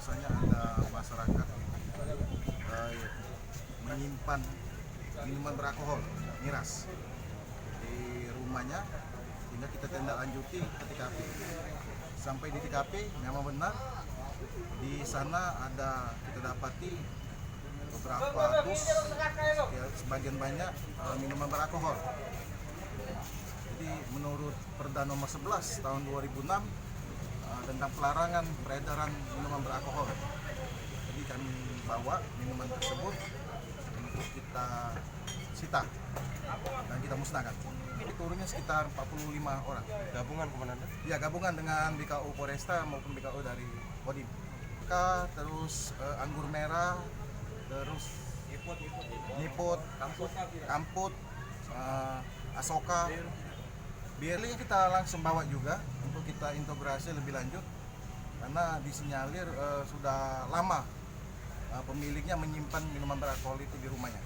bahwasanya ada masyarakat menyimpan minuman beralkohol, miras, di rumahnya, sehingga kita tindak lanjuti ke TKP. Sampai di TKP, memang benar di sana kita dapati beberapa dus, ya, sebagian banyak minuman beralkohol. Jadi menurut Perda nomor 11 tahun 2006 tentang pelarangan peredaran minuman beralkohol. Jadi kami bawa minuman tersebut untuk kita sita dan kita musnahkan. Turunnya sekitar 45 orang. Gabungan komandan? Ya, gabungan dengan BKU Polresta maupun BKU dari Kodim. Terus anggur merah, terus niput, kamput, asoka. Biarnya kita langsung bawa juga untuk kita integrasi lebih lanjut karena disinyalir sudah lama pemiliknya menyimpan minuman beralkohol itu di rumahnya.